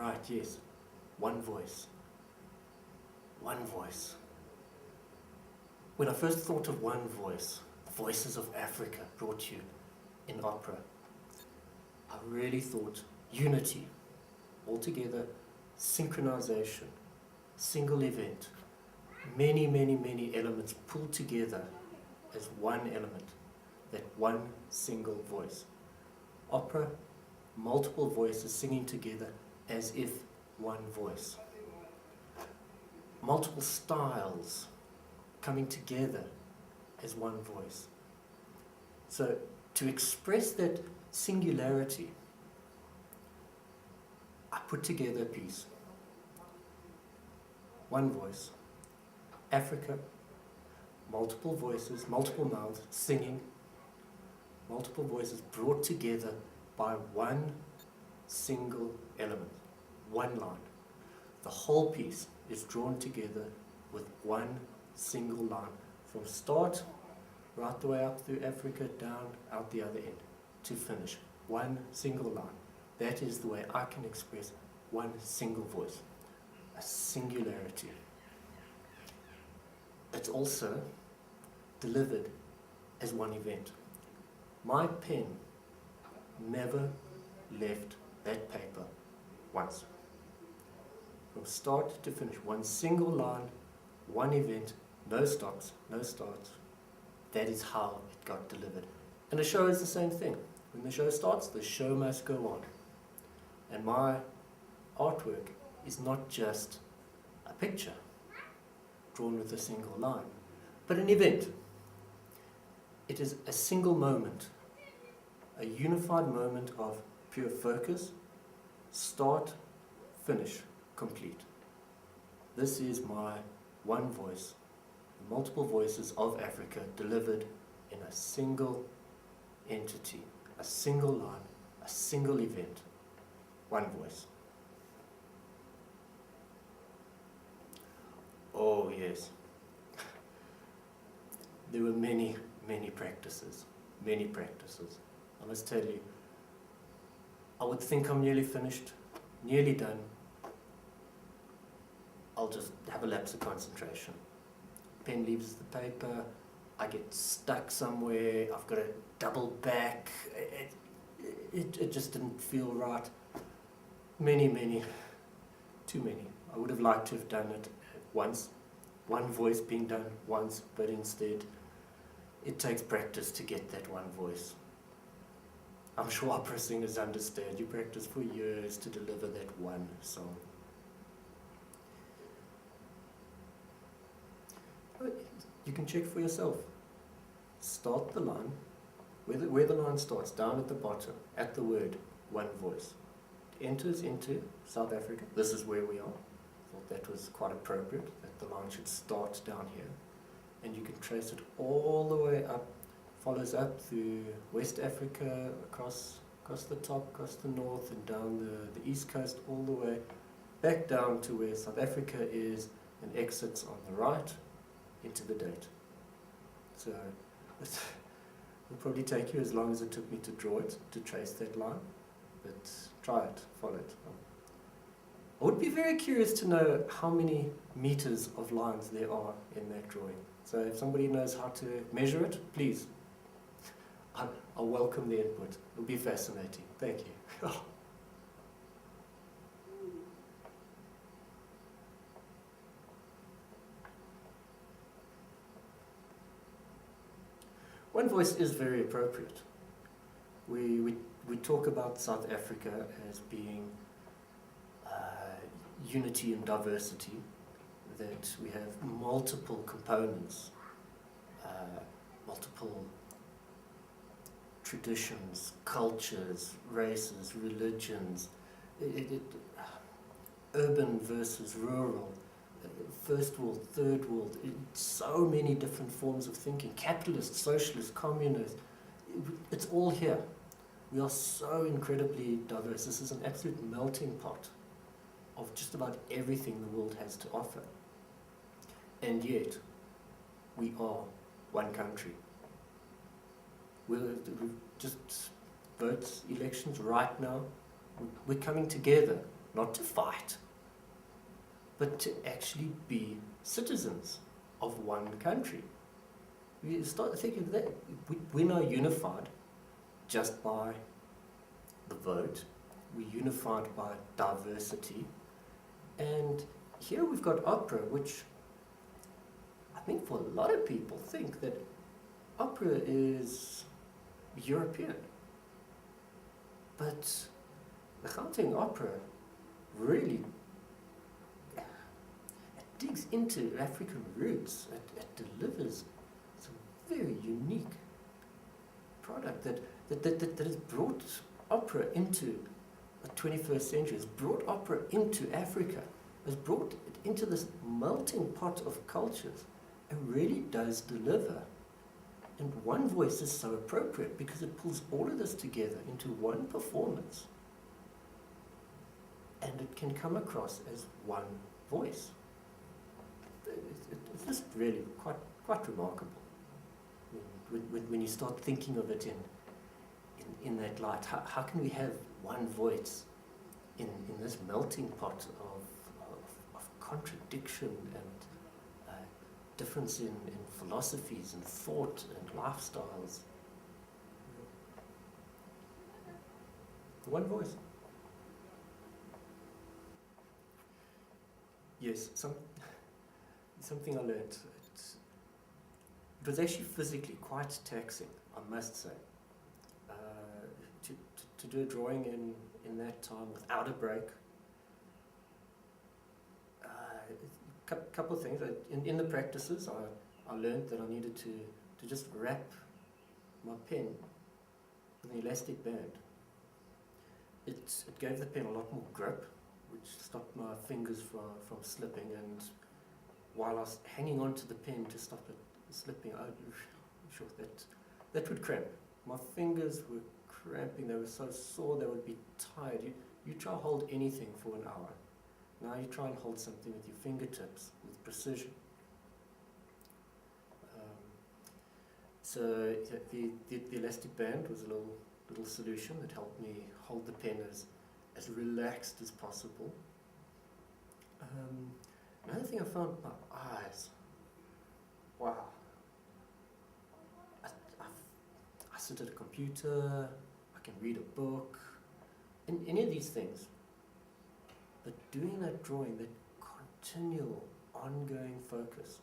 right, yes. One voice. One voice. When I first thought of one voice, the voices of Africa brought you in opera, I really thought unity, altogether, synchronization, single event, many, many, many elements pulled together as one element, that one single voice. Opera, multiple voices singing together as if one voice. Multiple styles coming together as one voice. So to express that singularity, I put together a piece. One voice. Africa, multiple voices, multiple mouths singing, multiple voices brought together by one single element, one line. The whole piece is drawn together with one single line, from start right the way up through Africa, down, out the other end, to finish. One single line. That is the way I can express one single voice, a singularity. It's also delivered as one event. My pen never left that paper once. From start to finish, one single line, one event, no stops, no starts. That is how it got delivered. And a show is the same thing. When the show starts, the show must go on. And my artwork is not just a picture drawn with a single line, but an event. It is a single moment, a unified moment of pure focus, start, finish, complete. This is my one voice, multiple voices of Africa delivered in a single entity, a single line, a single event, one voice. Oh yes, there were many, many practices, many practices. I must tell you, I would think I'm nearly finished, nearly done. I'll just have a lapse of concentration. Pen leaves the paper, I get stuck somewhere, I've got to double back, it just didn't feel right. Many, too many. I would have liked to have done it once, one voice being done once, but instead it takes practice to get that one voice. I'm sure opera singers understand. You practice for years to deliver that one song. You can check for yourself. Start the line, where the line starts, down at the bottom, at the word, one voice. Enters into South Africa. This is where we are. Thought that was quite appropriate, that the line should start down here. And you can trace it all the way up, follows up through West Africa, across the top, across the north, and down the east coast, all the way back down to where South Africa is, and exits on the right into the date. So it will probably take you as long as it took me to draw it, to trace that line, but try it, follow it. I would be very curious to know how many meters of lines there are in that drawing. So if somebody knows how to measure it, please, I'll welcome the input. It'll be fascinating. Thank you. One voice is very appropriate. We talk about South Africa as being unity and diversity, that we have multiple components, multiple traditions, cultures, races, religions, urban versus rural, first world, third world, so many different forms of thinking, capitalist, socialist, communist, it's all here. We are so incredibly diverse. This is an absolute melting pot of just about everything the world has to offer. And yet, we are one country. We've just votes, elections right now. We're coming together, not to fight, but to actually be citizens of one country. We start thinking that we're not unified just by the vote. We're unified by diversity. And here we've got opera, which I think for a lot of people think that opera is European. But the Gauteng opera really digs into African roots. It delivers some very unique product that has brought opera into the 21st century, has brought opera into Africa, has brought it into this melting pot of cultures, and really does deliver. And one voice is so appropriate because it pulls all of this together into one performance. And it can come across as one voice. It's just really quite remarkable when you start thinking of it in that light. How can we have one voice in this melting pot of contradiction and difference in philosophies and thought and lifestyles? One voice. Yes, something I learned. It was actually physically quite taxing, I must say, to do a drawing in that time without a break. Couple of things. In the practices, I learned that I needed to just wrap my pen with an elastic band. It gave the pen a lot more grip, which stopped my fingers from slipping, and while I was hanging on to the pen to stop it slipping, I'm sure that would cramp. My fingers were cramping, they were so sore, they would be tired. You try to hold anything for an hour. Now you try and hold something with your fingertips, with precision. So the elastic band was a little solution that helped me hold the pen as relaxed as possible. Another thing I found, my eyes. Wow. I sit at a computer, I can read a book, and any of these things. But doing that drawing, that continual, ongoing focus,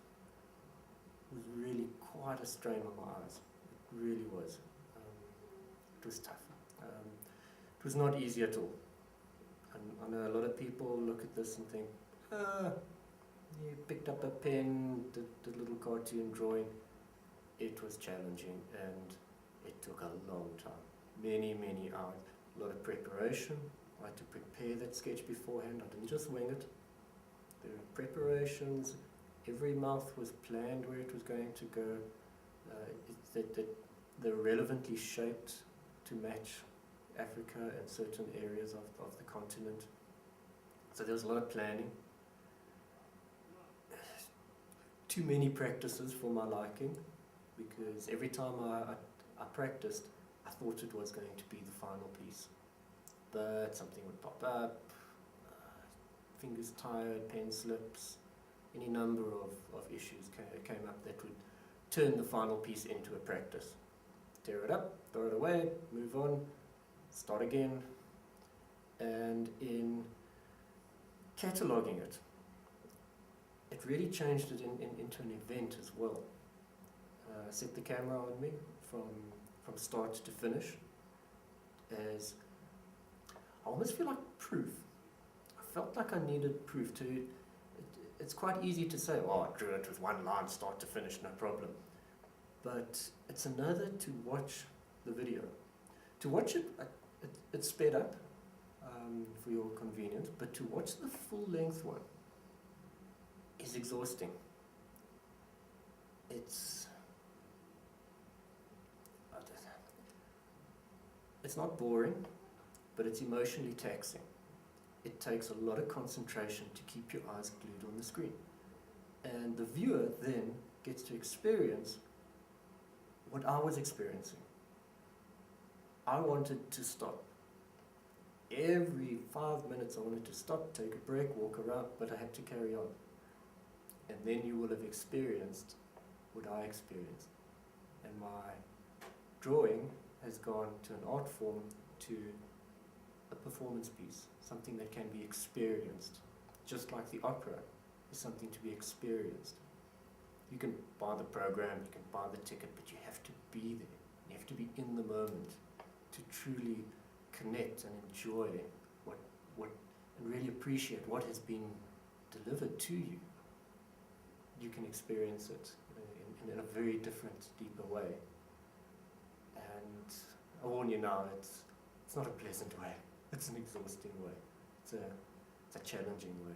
was really quite a strain on my eyes. It really was. It was tough. It was not easy at all. And I know a lot of people look at this and think, you picked up a pen, did a little cartoon drawing. It was challenging, and it took a long time. Many hours. A lot of preparation. I had to prepare that sketch beforehand. I didn't just wing it. There were preparations. Every mouth was planned where it was going to go. They're relevantly shaped to match Africa and certain areas of the continent. So there was a lot of planning. Too many practices for my liking, because every time I practiced, I thought it was going to be the final piece. But something would pop up, fingers tired, pen slips, any number of issues came up that would turn the final piece into a practice. Tear it up, throw it away, move on, start again. And in cataloguing it, it really changed it into an event as well. Set the camera on me from start to finish, as I almost feel like proof. I felt like I needed proof to. It's quite easy to say, oh, I drew it with one line, start to finish, no problem. But it's another to watch the video. To watch it, it's sped up for your convenience, but to watch the full-length one is exhausting. It's not boring, but it's emotionally taxing. It takes a lot of concentration to keep your eyes glued on the screen. And the viewer then gets to experience what I was experiencing. I wanted to stop every 5 minutes I wanted to stop, take a break, walk around, but I had to carry on. And then you will have experienced what I experienced. And my drawing has gone to an art form, to a performance piece, something that can be experienced. Just like the opera is something to be experienced. You can buy the program, you can buy the ticket, but you have to be there. You have to be in the moment to truly connect and enjoy what and really appreciate what has been delivered to you. You can experience it in a very different, deeper way. And I warn you now, it's not a pleasant way. It's an exhausting way. It's a challenging way.